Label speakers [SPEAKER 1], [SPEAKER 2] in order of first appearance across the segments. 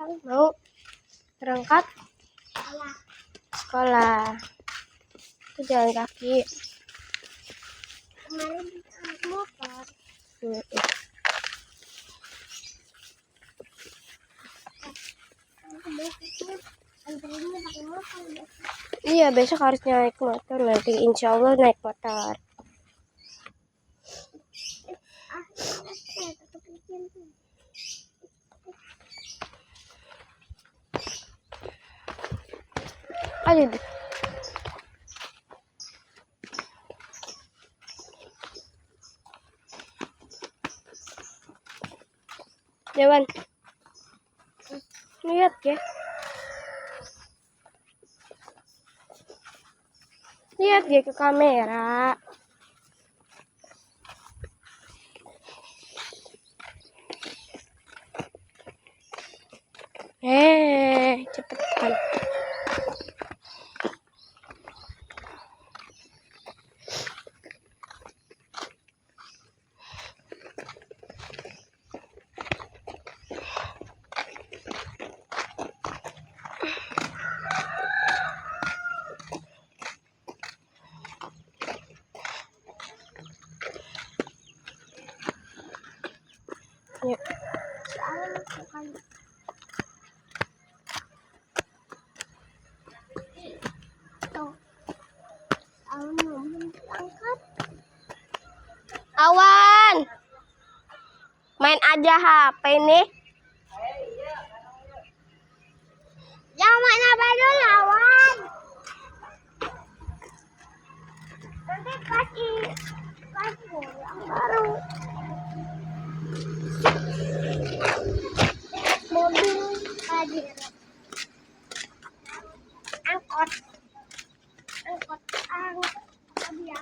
[SPEAKER 1] Mau berangkat sekolah. Itu jalan kaki.
[SPEAKER 2] Kemarin naik motor.
[SPEAKER 1] Iya, besok harus naik motor nanti. Insya Allah naik motor. Aduh. Dewan. Lihat ya. Lihat dia ke kamera. Cepetan. Yuk. Awan, main aja HP nih.
[SPEAKER 2] Jangan main apa dulu, Awan. Nanti kasih yang baru. Mobil tadi. Angkot. Ya.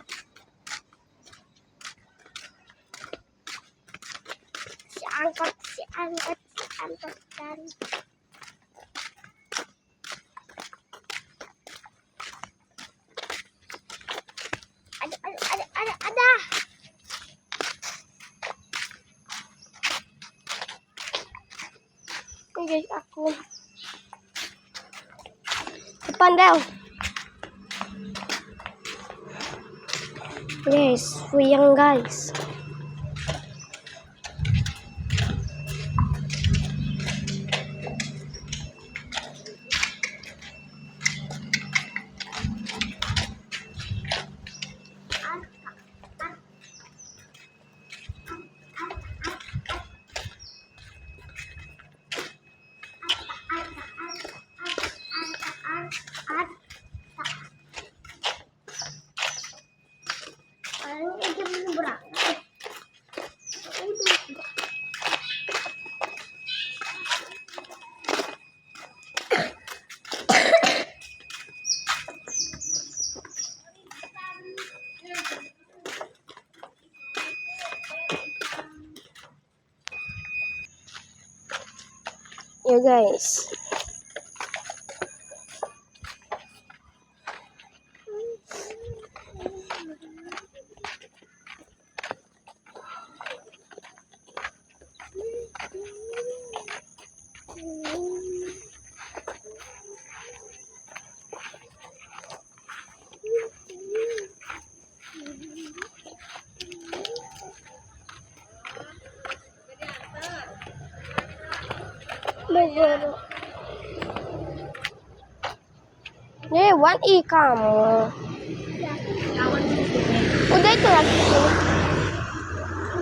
[SPEAKER 2] Si angkot kan. Ada.
[SPEAKER 1] Ini guys, aku depan Del. Guys, puyeng guys. Ya guys. Nih, Wan kamu. Udah itu lagi.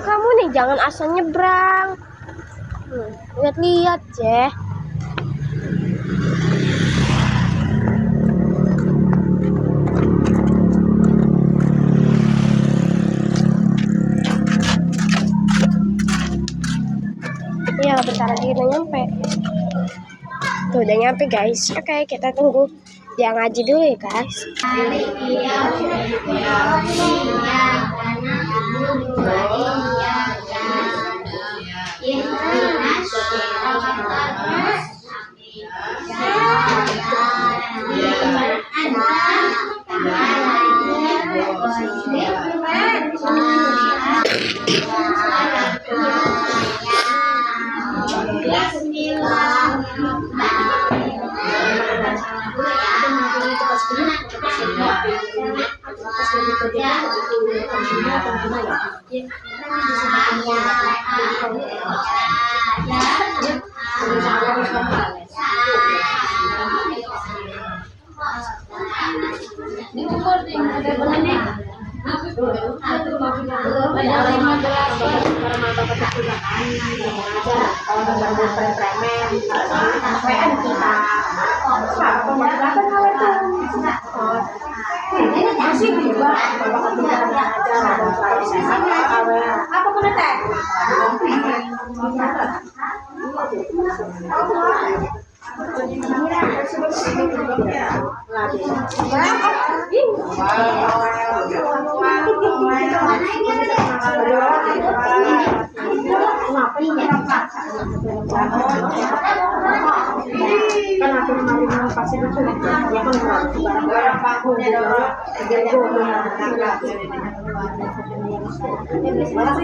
[SPEAKER 1] Kamu nih jangan asal nyebrang. Lihat-lihat, Ceh. Iya, bentar lagi udah nyampe. Tuh, udah nyampe guys. Oke, kita tunggu dia ngaji dulu ya guys.
[SPEAKER 2] Bismillah.
[SPEAKER 3] Makasih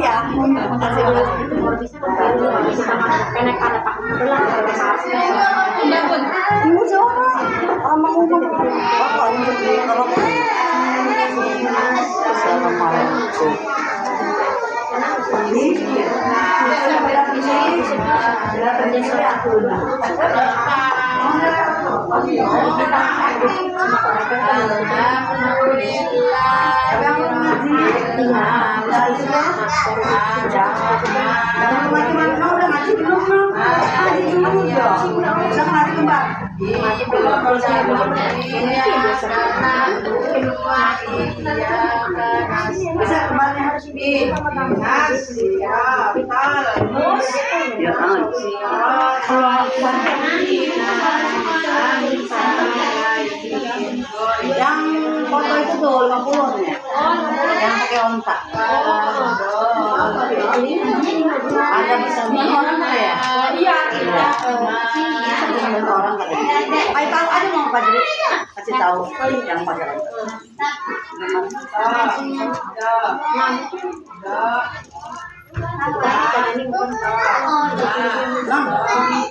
[SPEAKER 3] ya. Yang foto itu tuh 50 ya? Yang pakai ontak. Ada bisa orang nggak ya? Iya. Bisa orang nggak ya? Ayo tahu aja mau Pak Juri kasih tahu yang pakai.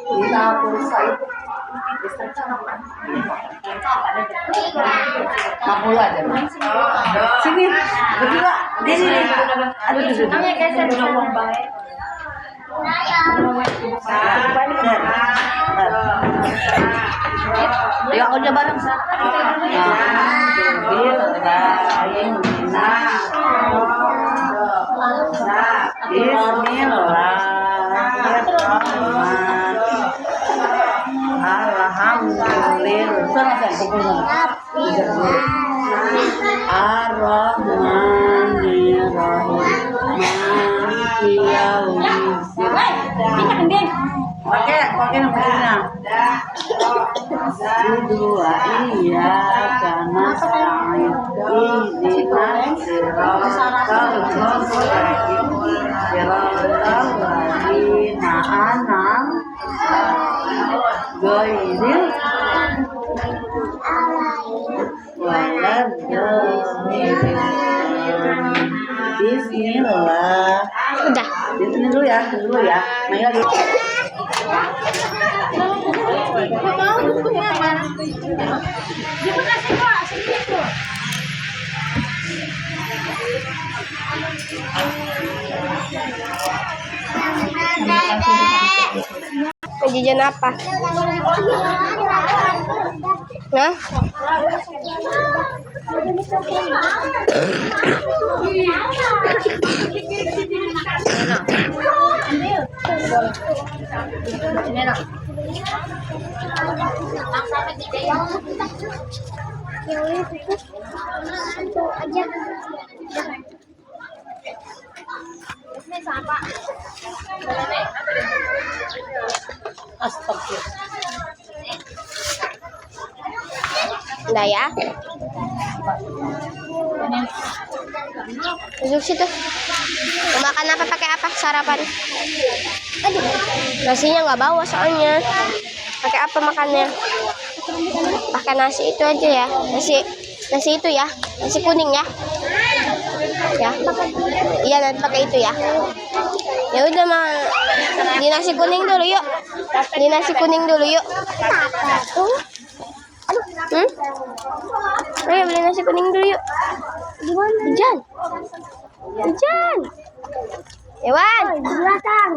[SPEAKER 3] Kita pulsa itu. Mapula aja. Sini, berdua. Di sini. Aduh, di sini. Ya udah bareng. Pakai namanya. Dua iya karena saya ini Bismillah.
[SPEAKER 1] Udah.
[SPEAKER 3] Di sini dulu ya, Maya dulu.
[SPEAKER 1] Jajan apa? Nah?
[SPEAKER 2] Itu aja.
[SPEAKER 1] Udah ya. Duduk situ. Mau makan apa, pakai apa sarapan? Aduh, nasinya nggak bawa soalnya. Pakai apa makannya? Pakai nasi itu aja ya. Nasi itu ya. Nasi kuning ya. Ya. Iya, nanti pakai itu ya. Ya udah mah. Di nasi kuning dulu yuk. Di nasi kuning dulu yuk. Aduh. Hmm? Ayo beli nasi kuning dulu yuk. Hujan. Hujan. Hewan.
[SPEAKER 2] Di belakang.